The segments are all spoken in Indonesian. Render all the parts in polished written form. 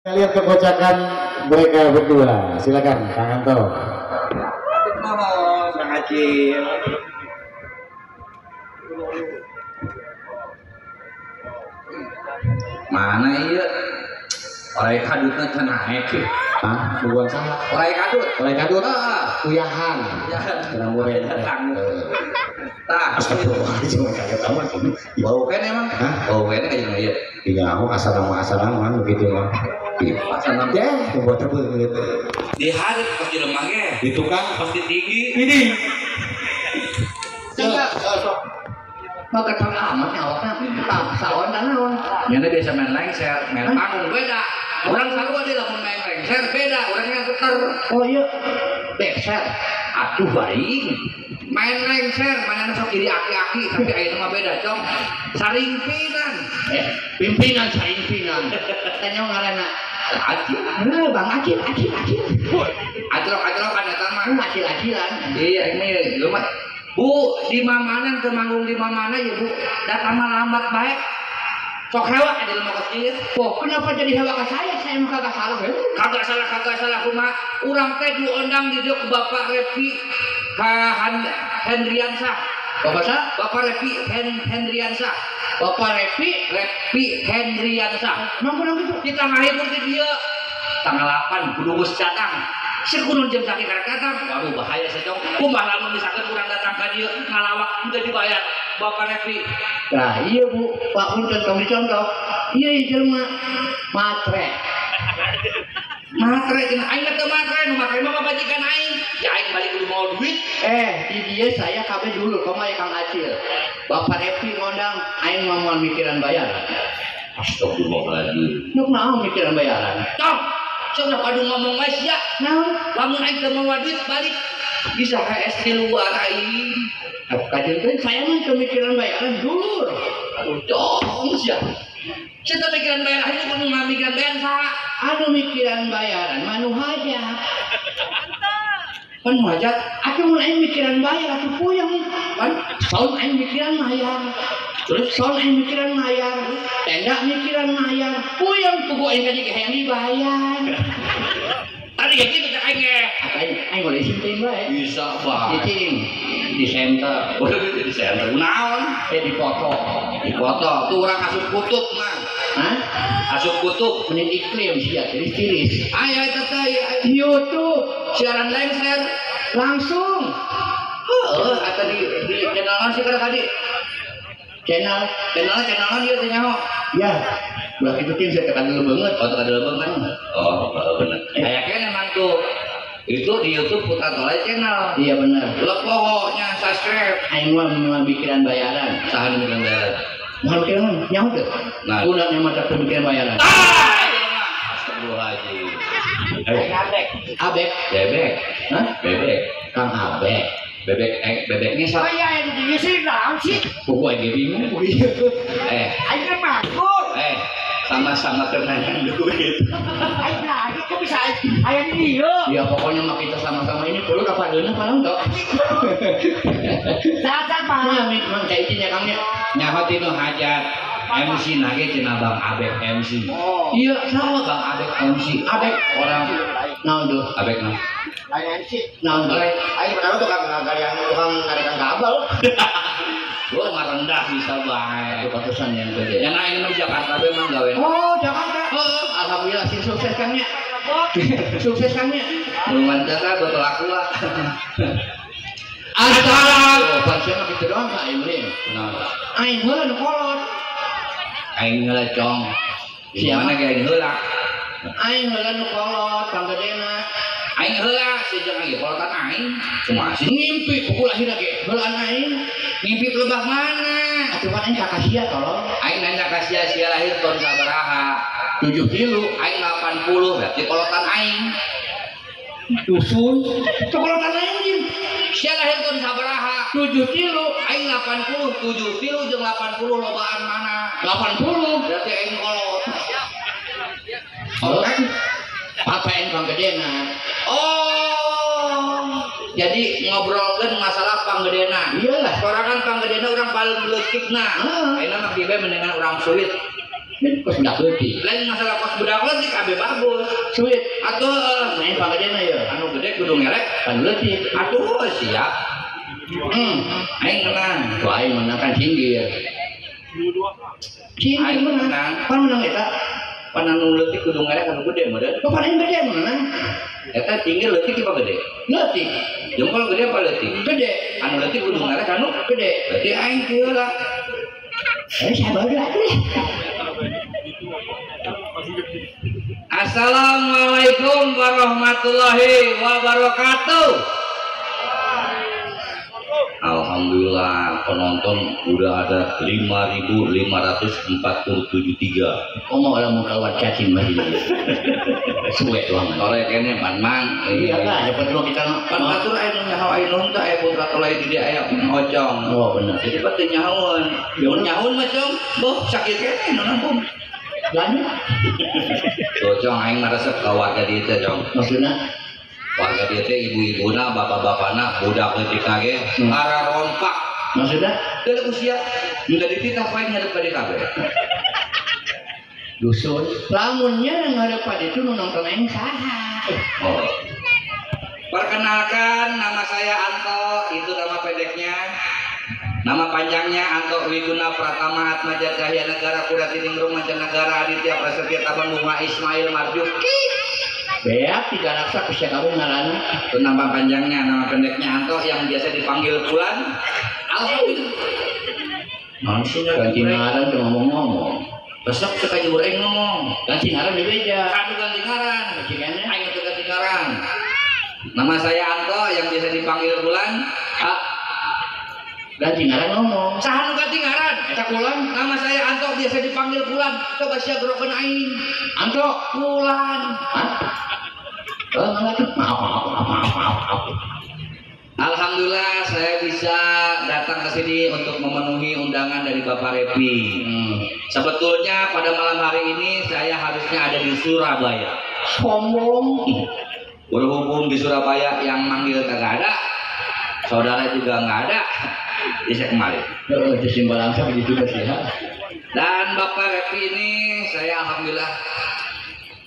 Kita lihat kekocakan mereka berdua. Silakan Kang Anto. Oh, Kang Acil. Mana iya? Orang kadutnya teh naik. Ah, bukan salah. Orang kadut. Oleh kadut. Ah, Kuyahan. ya. Kurang boleh. Datang. Tah, Astagfirullahaladzim. Kayak tamat. bau kan emang? Hah? Bau kan kayak gimana ya? Iya, aku asal nama begitu lah. Asal nama. Ya, coba coba gitu. Di hari pasti lemahnya. Itu kan Pasti tinggi. ini. Maka tang amatnya awaknya tak sawan dan naon. Nyana biasa main lengser, main panggung beda. Orang sarua dia lamun main lengser beda, orangnya geter. Oh iya, beser. Aduh baik. Main lengser, mainan sok iri aki-aki, tapi ayeuna mah beda, Cong. Saringpinan. Pimpinan saimpinan. Tanya ngaranna. Acil. Bang Acil. Acilok kan eta mah. Acil-acilan. Iya ini lu mah. Bu, di mamanan ke manggung di mamana ya Bu. Datang mah lambat baik. Sok hewa aja lemah kecil. Oh, kenapa jadi hewa ke saya? Saya mah kagak salah. Kagak salah kumaha. Urang teh diundang di dieu ku Bapak Repi Hendriansah. Bapak sa? Bapak Repi Hendriansah. Bapak Repi Hendriansah. Nongkrong gitu. Kita ngahibur di dia tanggal 8 kudu geus datang. Sekunun jam sakit karek datang. Waduh bahaya sedong. Kumaha lamun misalkan urang datang ka dieu ngalawak teu dibayar. Bapak Repi. Nah iya Bu, Pak Punten kami contoh. Iya jelema matre. Matre cenah aing teh matre, nu matre mah majikan aing. Ya aing balik kudu mau duit. Di dia saya kabeh dulu, koma ya Kang Acil. Bapak Repi ngondang, aing mau mikiran bayaran. Astagfirullahaladzim. Nuk naon mikiran bayaran? Tong, sudah padu ngomong mas ya. Naon? Lamun aing teu mau duit balik. Bisa HS di luar aing. Kajian saya mah kemikiran bayaran dulu. Aduh dong sia. Saya mikiran bayaran itu kudu ngamikiran bayaran saha? Anu mikiran bayaran, manu hajat. Kan hajat. Aku mun aing mikiran bayar, aku puyeng. Kan saun aing mikiran mayar. Terus saun aing mikiran mayar. Tenda mikiran mayar. Puyeng tugu aing kaji hayang dibayar. Tadi ya gitu cak aing ge. Aing boleh simpen bae. Bisa bae. Cicing di center. Udah di center. Naon? Di foto. Di foto. Tuh orang asup kutub mah. Hah? Asup kutub. Menit iklim sih ya, tiris-tiris. Aya eta teh YouTube siaran lengser langsung. Heeh, eta di channel sih kada tadi. Channel Dia teh nyaho. ya. Ulah itu tim saya tekan dulu banget. Oh, tekan dulu banget. Oh, bener. Aya keneh emang tuh. Itu di YouTube Putra Tolai channel. Iya benar. Lo pokoknya subscribe. Aing mah pikiran bayaran. Sahan mikiran bayaran. Mau pikiran nyaho teh. Nah. Udah mah tak pikiran bayaran. Astagfirullahaladzim. Abek. Bebek. Hah? Bebek. Kang Abek. Bebeknya Oh siapa? iya, ini sih naon sih? Pokoknya dia bingung. Ayo makmur. Sama-sama kenangan duit. Ayo lagi kok bisa ayam ini yuk. Ya pokoknya mah kita sama-sama ini perlu dapat dana apa enggak? Dasar mah. Nah, memang kayak itinya Kang ya. Nyaho tinu hajat. MC nage cenah Bang Abek MC. Oh. Iya, sama Bang Abek MC. Abek Orang naon tuh? Abek nah. Ayam sih. Naon tuh? Ayo pertama tukang ngarikan kabel. Gua mah rendah bisa bae. Ratusan yang gede. Ya nah ini mah Jakarta be mah gawe. Oh, Jakarta. Alhamdulillah sih sukses Kang ya. Sukses Kang ya. Mun Jakarta betul aku lah. Asal. Pasien mah gitu doang Kak ini. Nah, Aing heula nu kolot. aing ngelecong. Gimana ge aing heula? Aing heula nu kolot Kang gedena. Aing heula sejak lagi kolotan aing. Cuma sih Ngimpi pukul lahir lagi. Heulaan aing. ngimpi lebah mana? Atuh kan aing kakasia tolong. Aing nanya ka sia-sia lahir tahun sabaraha? 7 kilo. Aing 80 berarti kolotan aing. Dusun. Cokolotan aing jeung Sia lahir tahun sabaraha? 7 kilo. Aing 80, 7 kilo jeung 80 lobaan mana? 80. Berarti aing kolot. Oh, kan papain Kang gedena. Oh, jadi ngobrolkeun masalah panggedena. Iyalah. Sorangan panggedena urang paling leutikna. Ah. Ayeuna mah kieu mendingan urang sulit. dan kos budak leutik. Lain masalah kos budak leutik kabeh bagus. Sulit. Atuh Main panggadena ya. anu gede kudu ngelek. Kan leutik. Atuh siap. Aing menang. Tuh aing menang kan singgir. Singgir Aing menang. menang. Pan menang eta. Pan anu leutik kudu ngelek anu gede meureun. Pan aing gede menang. Eta tinggi leutik apa gede? Leutik. Jempol gede apa leutik? Gede. Anu leutik kudu ngelek anu Gede. berarti aing kieu lah. Saya baru lagi. Assalamualaikum warahmatullahi wabarakatuh. Alhamdulillah penonton udah ada 5.547. Ngomong orang mau keluar cacing masih suwe doang. Sore kene pan mang. Iya lah, dapat dulu kita Pan batur aya nu nyaho aya nu teh aya putra tolai di dia aya ojong. Oh benar. Jadi pati nyahoan. Mun nyahoan mah cong, boh sakit kene nu nampung. Lanjut. Tuh cong aing ngaresep ka warga dieu teh cong. Maksudnya Warga dieu teh ibu-ibuna, bapak-bapakna, budak leutik ge ara rompak. maksudnya Dari usia enggak dititah paling ngadep ka dieu kabeh. dusun. Lamunnya ngarep pada itu nu nonton aing saha. Oh. Perkenalkan, nama saya Anto, itu nama pendeknya. Nama panjangnya Anto Wiguna Pratama Atmaja Cahya Negara Kuda Tiningrum Mancanegara Aditya Prasetya Taban Bunga Ismail Marjuki. Beak tiga raksa bisa kamu ngaranna. Itu nama panjangnya, nama pendeknya Anto yang biasa dipanggil Pulan. Alhamdulillah. Manusia ganti ngaran tuh ngomong-ngomong. Besok sekali urang ngomong. Ganti ngaran di beja. Kadu ganti ngaran. Bajingannya. Aing teu ganti ngaran. Nama saya Anto yang biasa dipanggil Pulan. Ganti ngaran ngomong. Saha nu ganti ngaran? Eta kulan. Nama saya Anto biasa dipanggil Pulan. Coba sia gerokeun aing. Anto. Pulan. Hah? Oh, maaf. Alhamdulillah saya bisa datang ke sini untuk memenuhi undangan dari Bapak Repi. Sebetulnya pada malam hari ini saya harusnya ada di Surabaya. Sombong. Berhubung di Surabaya yang manggil kagak ada, saudara juga nggak ada, bisa kemarin. Itu simbalan saya begitu sih ya. Dan Bapak Repi ini saya alhamdulillah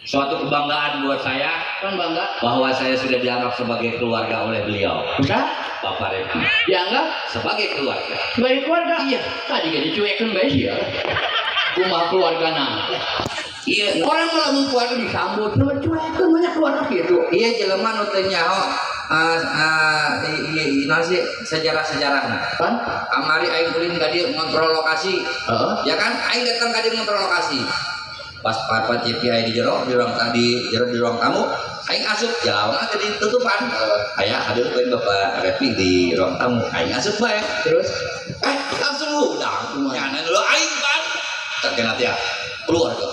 suatu kebanggaan buat saya Kan bangga. bahwa saya sudah dianggap sebagai keluarga oleh beliau. Bisa? Bapak Repi Dianggap sebagai keluarga. sebagai keluarga. Iya. Tadi gak dicuekin bae sih ya. Rumah keluarga nah. Iya, Orang malah keluarga disambut, cuma cuekin banyak keluarga gitu. iya jelema nu teu nyaho nasi sejarah-sejarahna. Kan? Kamari aing ulin ka dieu ngontrol lokasi. Ya kan aing datang ka dieu ngontrol lokasi. Pas Papa TV aya di jero di ruang tamu, aing asup jalana teh ditutupan. Aya hadir poin Bapak Repi di ruang tamu, aing asup bae. Terus Langsung udang. Nyana dulu aing kan. Terkena dia keluarga.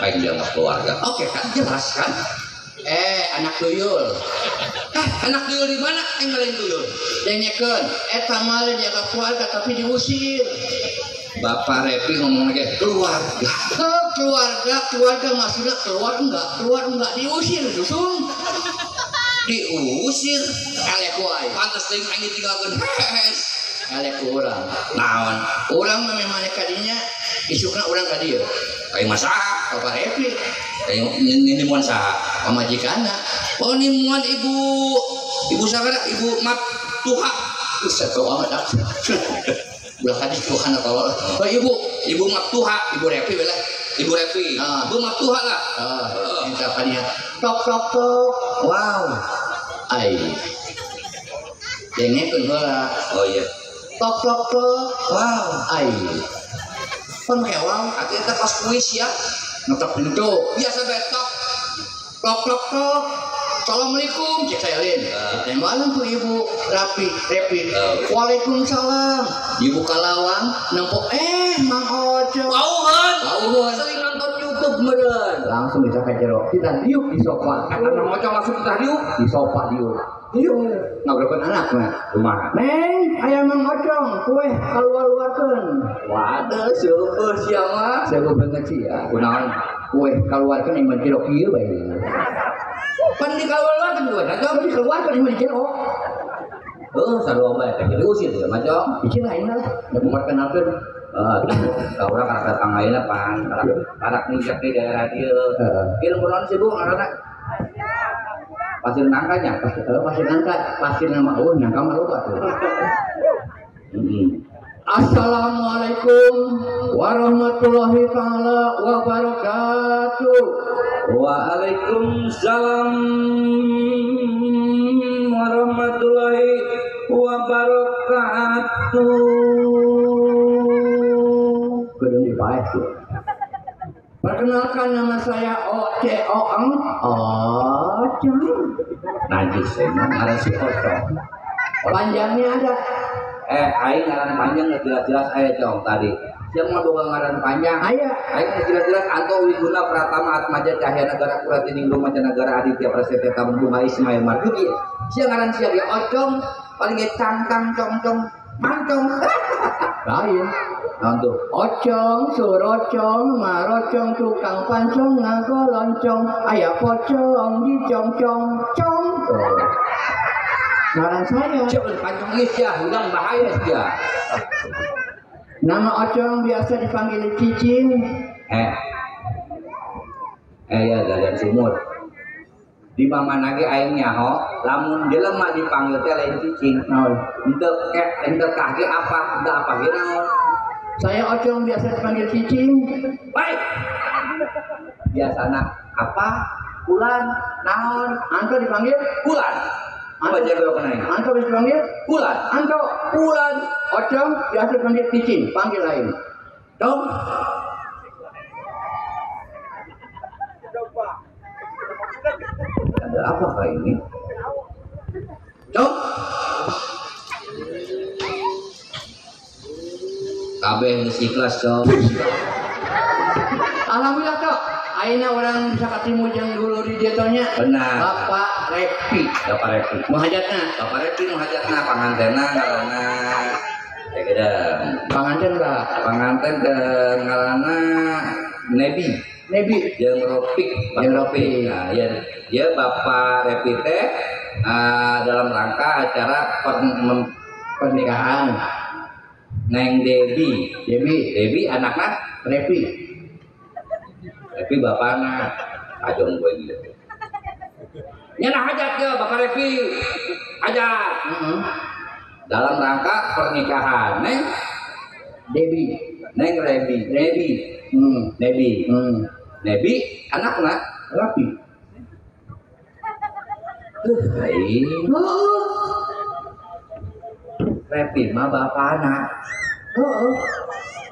Aing dianggap keluarga. Oke kan jelas kan? anak tuyul. Anak tuyul di mana? Aing ngalahin tuyul. Dengekeun, eta mah dianggap keluarga tapi diusir. Bapak Repi ngomong lagi keluarga. Keluarga maksudnya keluar enggak diusir dusun. Diusir. Elek wae. Pantes teuing aing ditinggalkeun. Elek urang. Naon? Urang mah memang kadinya isukna urang ka dieu. Aing masaha. Bapak Repi Aing ini muan saha? pamajikanna. Oh ini muan ibu sagara, ibu Mat Tuha. Ustaz kau amat ah. Belah hadis Tuhan atau oh, ibu Mat Tuha, ibu Repi belah. Ibu Repi. Ah. Ibu Mat Tuha lah. Minta kadinya. Tok. Wow. Ai. Dengekeun heula. Oh iya. Tok. Wow. Ai. Pon kewang Ati eta pas kuis ya. ngetok pintu. Biasa betok. Tok. Assalamualaikum, cek saya Lin. Malam tuh Ibu Repi. Waalaikumsalam. Dibuka lawang, nempok Mang Ojo. Bauhan. Bauhan. Sering nonton YouTube meureun. Langsung bisa ke jero. Kita diuk di sofa. Anu mocong langsung kita diuk. Di sofa diuk. Ngabrokkeun anak mah. Kumaha? Neng, aya Mang Ocong, kue kaluar-luarkeun. Waduh, seueur sia mah. Seueur banget sih ya. Kunaon? Kue kaluarkeun yang menjero kieu bae. Pan di kaluar-luar juga ada. Tapi dikeluarkan yang menjero. Sarua bae teh diusir ya macam. Bikin lain lah. Da perkenalkeun Orang karena datang ayeuna pan, karena nginjak di daerah dia. Ilmu non sih bu, karena pasir nangkanya, pasir nangka, pasir nama nangka mah lupa tuh. Assalamualaikum warahmatullahi taala wabarakatuh. Waalaikumsalam warahmatullahi wabarakatuh. Gedung dipaes tuh. Perkenalkan nama saya Oceong. Najis emang ada si Ocong. Panjangnya ada. Aing ngaran panjang nggak jelas-jelas Cong tadi. Siapa mau doang ngaran panjang? Ayah. Aing jelas-jelas Anto Wiguna Pratama Atmaja Cahya Negara Kuratininggo Mancanegara Aditya Prasetya Kambuha Ismail Marzuki. Siapa ngaran siapa dia Ocong? Paling cangkang cong-cong mancong. Lain. Untuk Ocong, surocong, marocong, tukang pancong, ngago loncong, ayah pocong, dicong-cong, cong. Ngaran saya. Jangan pancong isya, udang bahaya dia. Nama Ocong biasa dipanggil Cicing. Ya galian sumur. Di mana lagi aingnya ho, lamun dia lemah dipanggil teh lain cicing. Ente kaki apa, ente apa gitu. Saya Ocong biasa dipanggil Cicing. Baik. Biasana apa? Bulan, naon, Anto dipanggil bulan. Apa jago kena ini? Anto bisa dipanggil Bulan. Anto. Bulan. Ocong biasa dipanggil Cicing, panggil lain. Dong. Ada apakah ini? Dong. Kabeh geus ikhlas, Cok. Alhamdulillah, Cok. Aina orang bisa ketemu yang dulu di detonya. Benar. Bapak Repi. Bapak Repi. Muhajatna. Bapak Repi muhajatna pangantena ngaranna ya gedang. Panganten lah. Panganten ke ngaranna Nebi. Nebi. Jeung Ropik. Jeung Ropik. Nah, ya Bapak Repi teh dalam rangka acara pernikahan. Neng Debi anaknya Repi bapaknya ajong gue gitu. Nyana hajat ke Bapak Repi hajat. Dalam rangka pernikahan Neng Nebi anaknya Repi. Repi mah bapaknya.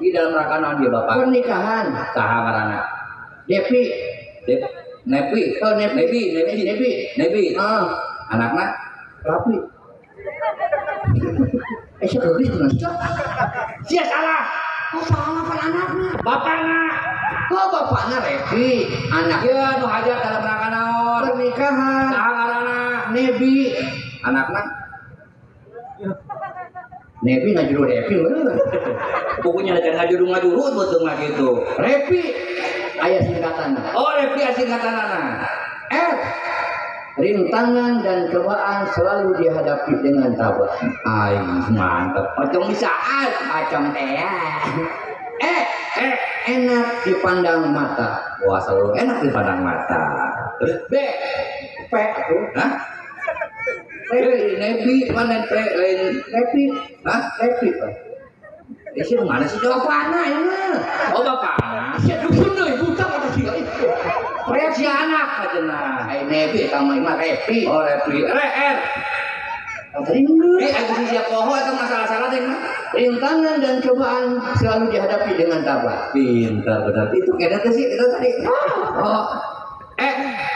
Di dalam rangka naon dia bapak? Pernikahan. Saha ngaranna? Nebi. Nebi. Anaknya Repi. Saya geus bener. sia salah. Oh, salah kan anaknya. Bapaknya. Oh, bapaknya Repi. Anak. Ya nu hajat dalam rangka naon? Pernikahan. Saha ngaranna? Nebi. Anaknya Nebi ngajuru Repi bener. pokoknya ngajuru betul mah gitu. Repi aya singkatan. Oh, Repi singkatanana. Rintangan dan cobaan selalu dihadapi dengan tabah. Mantap. Ocong bisaan. Macam enak dipandang mata. Wah, selalu enak dipandang mata. Terus B. Hah? Nebi mana lain Repi. Hah? Repi. Sih mana sih Bapakna ya mah. Oh, bapakna. Sia dusun deui buta kata sia. Si anak ajeuna. Nebi sama mah Repi. Oh, Repi. Aku sih siap poho atau masalah-salah teh mah. Rintangan dan cobaan selalu dihadapi dengan tabah. Pintar benar. Itu kayaknya tuh sih itu tadi. Oh.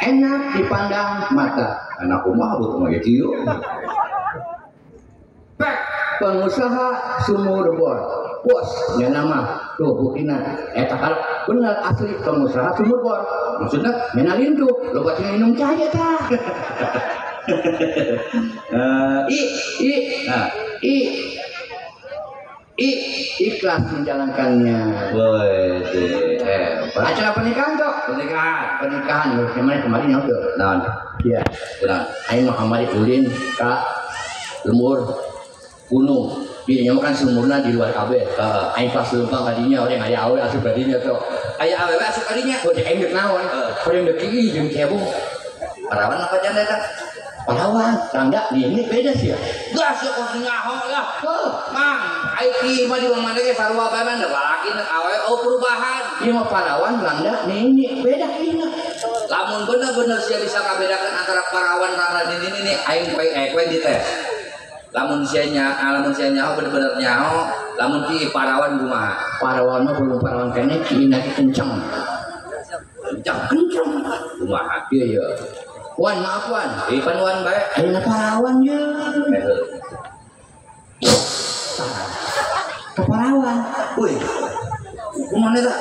Enak dipandang mata. Anak rumah butuh mah gitu. Pengusaha sumur bor. Bos, nya nama tuh bukina eta kalau bener asli pengusaha sumur bor. Maksudnya mena lindu, loba cenah minum cahaya tah. Ikhlas menjalankannya. Acara pernikahan tuh. Pernikahan kemarin udah. Nah, iya. Aing mah kamari ulin ka lemur gunung. Dia nyawa kan sumurna di luar kabeh. Aing pas lempang kadinya orang aya awe asup kadinya tuh. Aya awewe asup kadinya. Oh aing geus naon? Orang deuk ieu jeung kebo. Parawan apa janda eta? Parawan, tangga ini beda sih ya. Gas ya kos ngaho lah. Mang, IT mah di mana ge sarua bae mah balaki awewe perubahan. Ieu mah parawan, Belanda, ini beda ini. Lamun bener-bener sia bisa kabedakan antara parawan rara ini aing poe dites. Lamun sia nyaho bener-bener nyaho, lamun ti parawan kumaha? Parawan mah belum parawan kene kieu kencang. Kencang. Kumaha? Iya ya. Wan maaf Wan. Pan wan bae. Ayeuna parawan ye. Keparawan. Woi. Kumaha eta?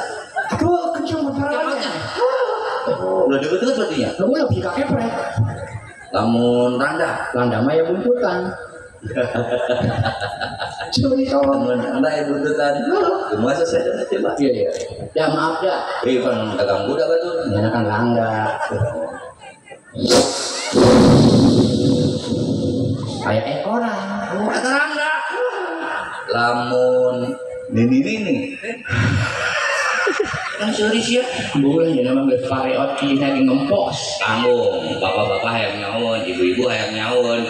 Aduh kencang parawan. Udah deket-deket berarti ya? Lu lebih kakepret. Lamun randa Landa mah ya buntutan. Sorry kawan. lamun randa ya buntutan. Kumaha saya coba. Iya ya. Ya maaf dah. Pan kaganggu da batur. Nyanakan Landa. Kayak ekoran. Eta randa. Lamun nini. Kan sorry sia. Boleh ya namanya pareot kieu lagi ngempos. Tanggung, bapak-bapak hayang nyaon, ibu-ibu hayang nyaon.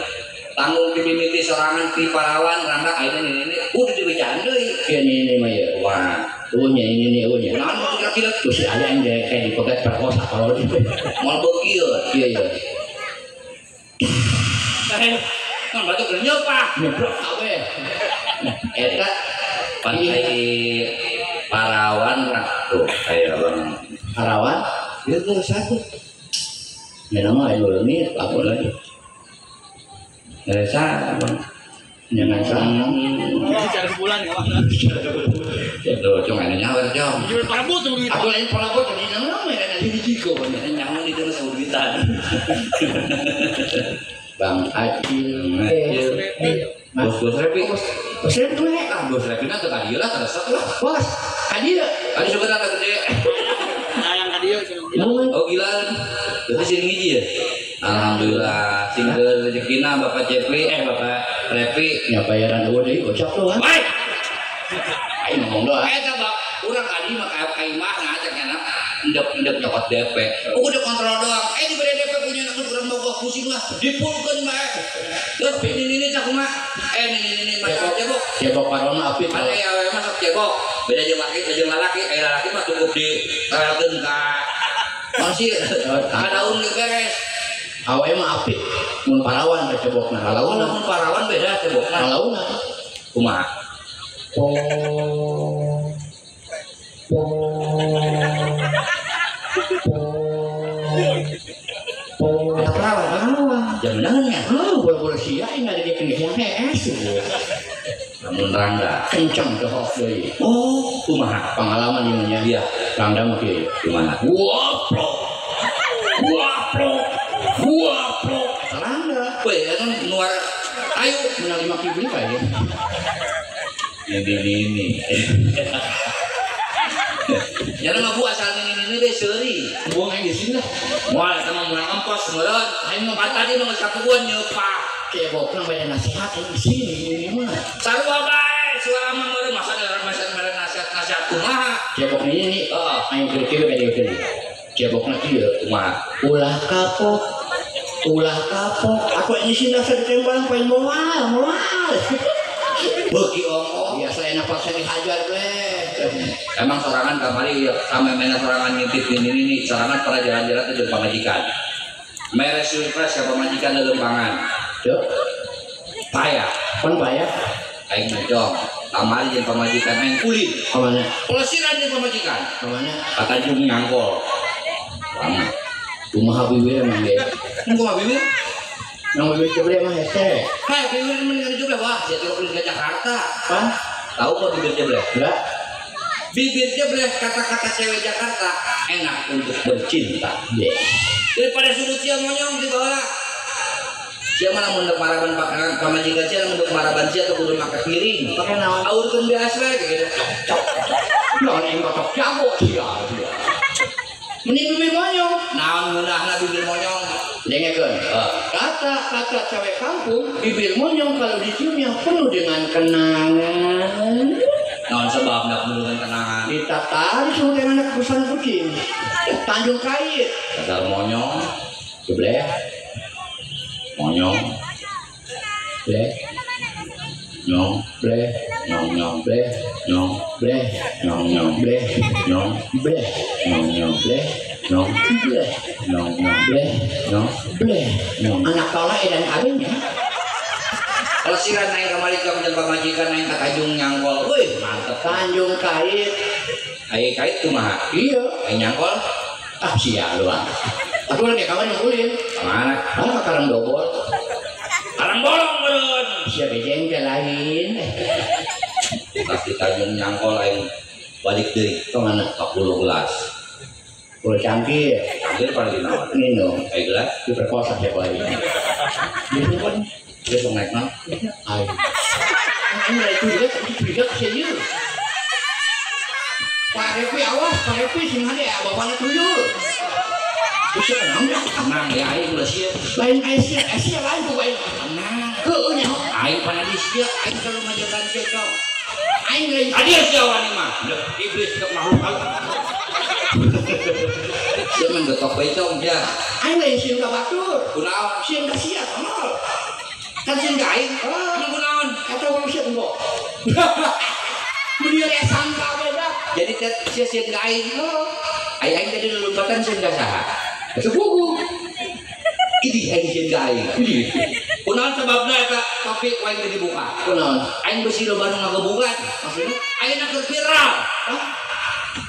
Tanggung dimimiti sorangan ti parawan randa ayeuna ini udah dibejaan deui. Kieu ini mah ya. Wah, Tuhnya ini eunya. naon kira-kira Terus ada yang kayak dipegat perkosa kalau itu. moal beukieu. Iya iya. Kan batuk genyep Pak. Nyebrok awe. Eta pantai Parawan tuh kayak Bang Parawan. itu satu. Ya nama ayo ini apa lagi? Desa Bang. Jangan sang. Cara sebulan enggak apa-apa. Tuh cuma ini nyawer jom. Jual parabot tuh gitu. Aku lain pola bot jadi nama ya nanti diciko banyak. Nyaman itu sauditan. Bang Acil. Bos Repi. Bos Repi tuh ya. Bos Repi nanti tadi lah tersat lah. Bos. Hadir. Tadi sebenarnya gede. Nah, yang tadi Oh gila. Berarti sini ngiji ya. Alhamdulillah. Single rezekina Bapak Jepri Bapak Repi. Ya bayaran dua deh gocap tuh kan. Baik. Ayo ngomong doang. Coba kurang kali mah kayak mah ngajak enak. Indep nyokot DP. Udah kontrol doang. Diberi DP punya anak kurang mau gua pusing lah. Dipulkeun bae. Terus ini cak mah. Ini macam cebok. Cebok parona api. Ada ya masak cebok. Beda jeung lalaki, lalaki mah cukup di relkeun ka masih daun di beres. Awe mah api. Mun parawan ka cebokna. Kalau mun parawan beda cebokna. Launa. Kumaha? Jangan-jangan ya. Bola-bola sia ini ada di pinggirnya es. Namun rangga. Kencang ke hof deui. Oh, kumaha? Pengalaman ieu nya. Iya. Rangda mah kieu. Gimana? Waplok. Rangda. Weh, kan nuar. Ayo. Menang 5 kibli kae. Ini. Jangan mah bu asal ini deh seuri. Buang aing di sini lah. Moal eta mah mulang empos meureun. Aing mah tadi mah sapuan nyeupak. Cebokna bae nasihat aing di sini ini mah. Sarua bae, suara mah meureun masa nasihat kumaha. Cebok ini aing kira-kira kayak gitu. Cebokna kieu Kumaha? ulah kapok. Aku ini sih nasa ditembak paling moal. Beuki ongko. Biasa enak pas dihajar gue. Emang sorangan kamari sama mana sorangan ngintip ini sorangan para jalan-jalan ke pamajikan. Mere surprise ke pamajikan dalam pangan. Yo, Payah. kon bayar. Aing ngejong. Kamari jeung pamajikan aing kulit. Kemana? Pelesiran jeung pamajikan. Kemana? Kata jeung ngangkol. Lama. Kumaha bibir emang ge. Nunggu mah bibi. Nang bibir keble mah hese. Hai, bibir mendingan juga wah, dia turun ke Jakarta. Pan? Tahu kok bibir jebleh? Enggak. Bibir jebleh kata-kata cewek Jakarta enak untuk bercinta. Ye. Daripada sudut sia monyong di bawah. Sia mana mun maraban pamajikan sia mun maraban sia tuh kudu make piring. Pakai naon? Aurkeun beas we gitu. Naon aing kotok jago sia. Mending bibir monyong. Naon ngeunahna bibir monyong. Dengarkan. Kata-kata cewek kampung, bibir monyong kalau diciumnya penuh dengan kenangan. Non sebab nak penuh dengan kenangan. Ditata disuruh dengan anak perusahaan kucing. Tanjung Kait. Dasar monyong, Sebelah. monyong, Bleh. nyong, Bleh. nyong, nyong, Bleh. nyong, Bleh. nyong, nyong, Bleh. nyong, Bleh. nyong, nyong, Bleh. nyong, Bleh. nyong, nyong, Bleh. nyong, Bleh. nyong. Anak kau lah edan kawinnya. Kalau siran naik kembali ke dan pamajikan naik ke Tanjung Nyangkol, wih mantep. Tanjung Kait. Ayo kait tuh mah, Iya. ayo nyangkol, Sia lu ah. Aku lagi kawan ngumpulin. kemana? Karang dobol. Karang bolong beren. Siapa jengkel lain? Pas di Tanjung Nyangkol ayo balik deh Kemana? ke Pulau Gelas. Pulau Cangkir. Akhir pada dinawan. Nino. Ayo gelas, Diperkosa siapa lagi? Itu kan. besok naik nang. Ayo. Ini itu juga kecil. Pak Repi awas, Pak Repi sini ada bapaknya tuyul. Bisa kenang ya? Tenang ya, ayo udah siap. Lain Asia lain tuh baik. Tenang. Keunya. Ayo pada di siap, ayo kalau majakan cekau. Aing lain. Adia siapa nih mah? Iblis ke makhluk Allah. Dia menggetok becong dia. Aing lain sieun ka batur. Kunaon? Sieun ka sia kenal. Kan sih nggak aing. Emang kunaon? Kata orang sia engko. Mun dia sangka beda. Jadi sia nggak aing. Aing tadi lompatan sih nggak sah. Sepupu. Ini aing sih nggak aing. Kunaon sebabnya kak? Tapi aing tadi dibuka. Kunaon? Aing besi lo Bandung nggak kebukaan. Maksudnya? Aing nak viral.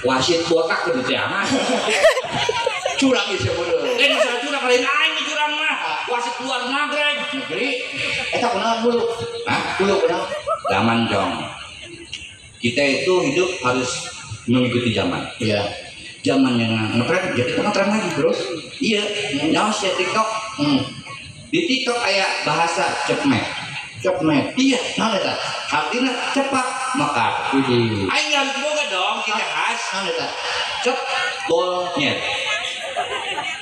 Wasit botak ke jangan. Curang itu bener. Lain masalah curang, lain aing curang mah. Wasit luar negeri. Negeri. Eta kunaon dulu? Hah? Dulu kunaon? Zaman jong. Kita itu hidup harus mengikuti zaman. Iya. Zaman yang ngetren, ya kita ngetren lagi terus. Iya. Nyawas ya TikTok. Di TikTok kayak bahasa cepmek. Cepmet. Iya. Naon eta? Artinya cepat maka. Widih. Aing harus boga dong kita khas. Naon eta? Cep bolnya.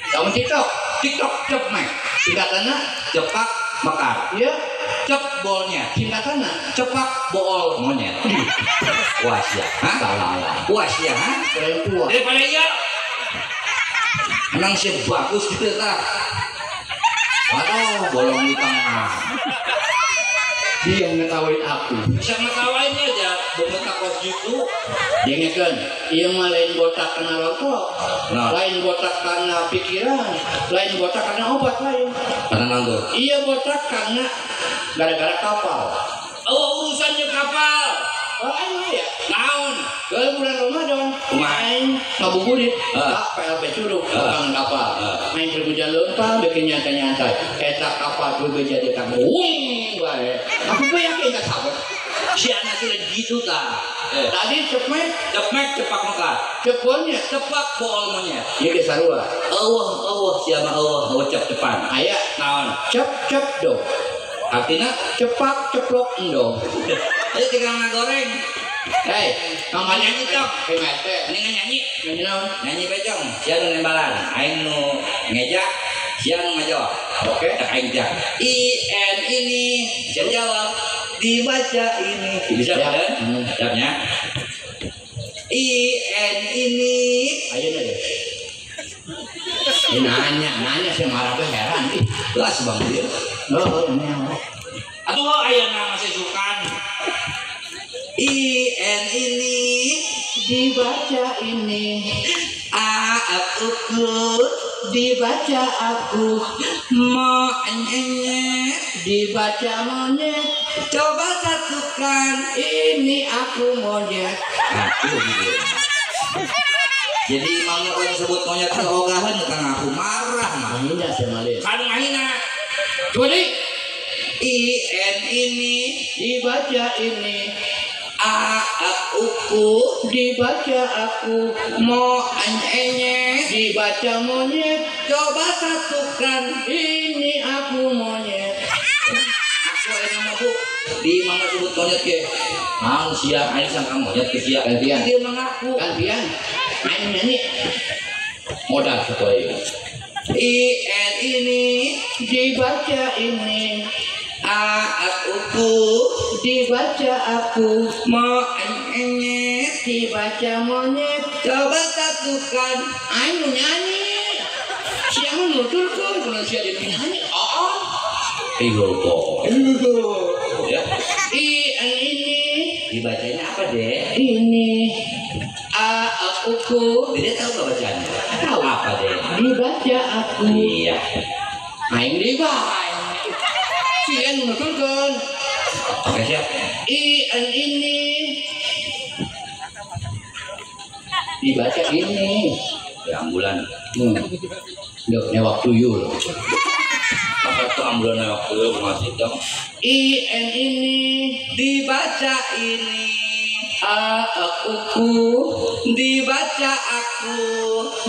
Kamu TikTok. TikTok cepmek. Singkatanna Cepak mekar. iya Cep bolnya. singkatanna Cepak bool monyet. Puas ya. Hah? salah. Puas ya, ha? Keren tua. Daripada iya. Emang sih bagus gitu ta. Waduh, bolong di tengah. Dia yang ngetawain aku. Bisa ngetawain aja, bementak kos gitu. Dengarkan, iya mah lain botak karena rokok, Nah. lain botak karena pikiran, lain botak karena obat lain. Karena nganggur. Iya botak karena gara-gara kapal. Oh, urusannya kapal. Oh, aing ya. Naon? Ke bulan Ramadan, Kumaha? main ngabuburit, Ah. PLP Curug, Ah. kangen kapal, Ah. main berbujan lempar, bikin nyantai-nyantai. Eta kapal gue jadi kamu, baik. Aku tuh yakin gak sabar. Si anak sudah gitu ta. Tadi cepet, Cepmek cepak mekar. cepetnya, Cepak bool monyet. iya ke sarua. Allah, siapa Allah, cep cepan. Ayah, Naon? cep dong, Artinya, cepak ceplok endong. ayo tinggal goreng. Hei, Namanya nyanyi cok. Kemete, Ini nyanyi. nyanyi naon? Nyanyi becong. Sia nu nembalan. Aing nu ngejak. Sia nu ngajawab. Oke. Tak aing jak. IN ini. Sia jawab. Dibaca ini. Bisa Ya. kan? Jawabnya. IN ini. Ayo aja. Nanya sih marah tuh heran. Ih, Las bang dia. oh, ini yang Aduh ayah nama saya sukan. IN ini. dibaca ini, Aku dibaca aku, mau nyanyi. dibaca monyet, Coba satukan. ini aku monyet. Aku gitu. Jadi mau orang sebut monyet keogahan kang aku marah mah. Mahina sih malin. Kan mahina. Coba deh, IN ini dibaca ini, aku dibaca aku, mau anyenye. dibaca monyet, Coba satukan. ini aku monyet. Aku ada nama bu. Di mama sebut monyet ke. Mau siap aing sangka monyet ke siap. Gantian. Dia mengaku. Gantian, main nyanyi, modal sekolah ini. IN ini dibaca ini, aku dibaca aku, enyet dibaca monyet. coba satukan Ayo nyanyi, siapa nuturkan kalau siapa dia nyanyi? kok ya IN ini dibacanya apa deh ini, aku dia tahu gak bacanya tahu apa deh dibaca aku. iya Aing dibaca. Siapa nuturkan? oke siap IN ini dibaca ini. ya ambulan Newak tuyul. apa tuh ambulan waktu itu masih dong IN ini dibaca ini aku dibaca aku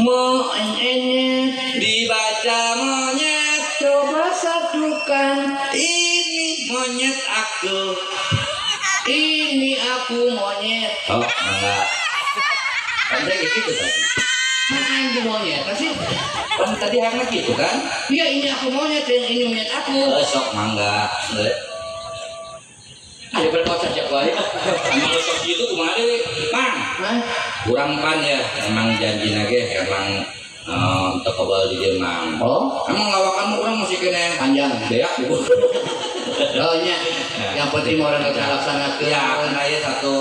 monyet. dibaca monyet Coba satukan, ini monyet aku ini aku monyet. oh enggak kan saya kayak gitu tadi Makan di monyet sih? kan tadi anak gitu kan Iya ini aku monyet dan ini monyet aku. sok mangga Ada berkocak ya boy. emang sok gitu kemana deh mang Hah? kurang pan ya emang janji nage emang untuk kebal di Jemang Oh emang lawakanmu kurang musik kene panjang. beak bu Oh iya. Yang penting orang kita laksanakan. ya karena ya satu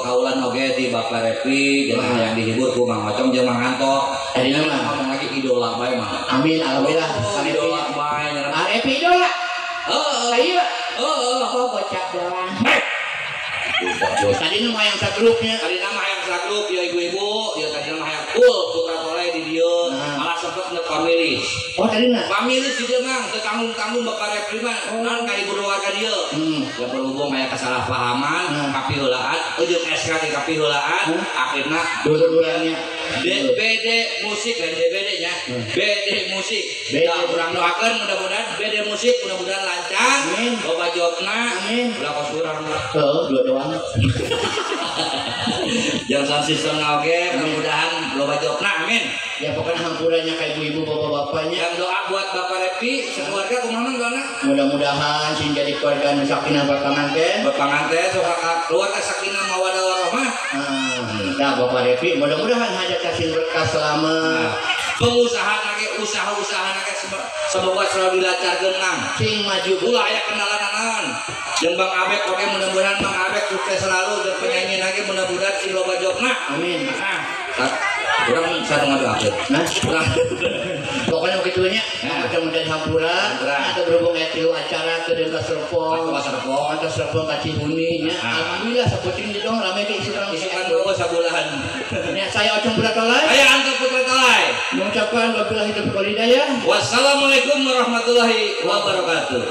kaulan oge di Bapak Repi jeung yang dihibur ku Mang Ocong jeung Mang Anto Tadi nama. ngomong lagi idola bae mah Amin alhamdulillah. idola bae nyerang Epi idola. oh Ayo. oh Oh bocah doang. Tadi nama yang sagrupnya. tadi nama yang sagrup ya ibu-ibu ya tadi nama yang putra toleh di dia malah sempet nge pamilis Oh tadi nah. pamilis di dia mang tetanggung-tanggung Bapak Repi mah nan ka ibu keluarga dia ya berhubung kayak kesalahpahaman kapiheulaan jeung SK di kapiheulaan akhirna Dulu-duluannya. BD musik dan DBD nya BD musik BD. ya kurang doakan mudah-mudahan BD musik mudah-mudahan lancar Amin. loba jobna Amin. ulah kurang Oh dua doang. jangan sistem oke mudah-mudahan loba jobna amin Ya pokoknya hampurannya kayak ibu-ibu bapak-bapaknya. yang doa buat Bapak Repi sekeluarga kumaha doana Mudah-mudahan sing jadi keluarga nu sakinah berpanganten. berpanganten sok keluarga sakinah mawaddah warahmah Nah Bapak Repi mudah-mudahan hajat kasih berkah selamat. pengusaha nage usaha-usaha nage semoga selalu dilancarkeun nang Sing maju ulah aya kenalan naon jeung Bang Abek oke mudah-mudahan Bang Abek sukses selalu dan penyanyi lagi mudah-mudahan si loba jobna Amin. kurang sareng ngadoakeun Nah kurang pokoknya begitunya. Nah. Mudah-mudahan hampuran. Hampuran. Atau berhubung kayak tilu acara ke Dengka Serpong. Ka Serpong. Atau Serpong ka Cihuni. Ya. Ah. Alhamdulillah sebutin di dong rame ke isi orang isukan bawa sabulahan Ya saya Ocong Puratolai aya Angga Putra Tolai mengucapkan wabillahi taufiq wal hidayah. wassalamualaikum warahmatullahi wabarakatuh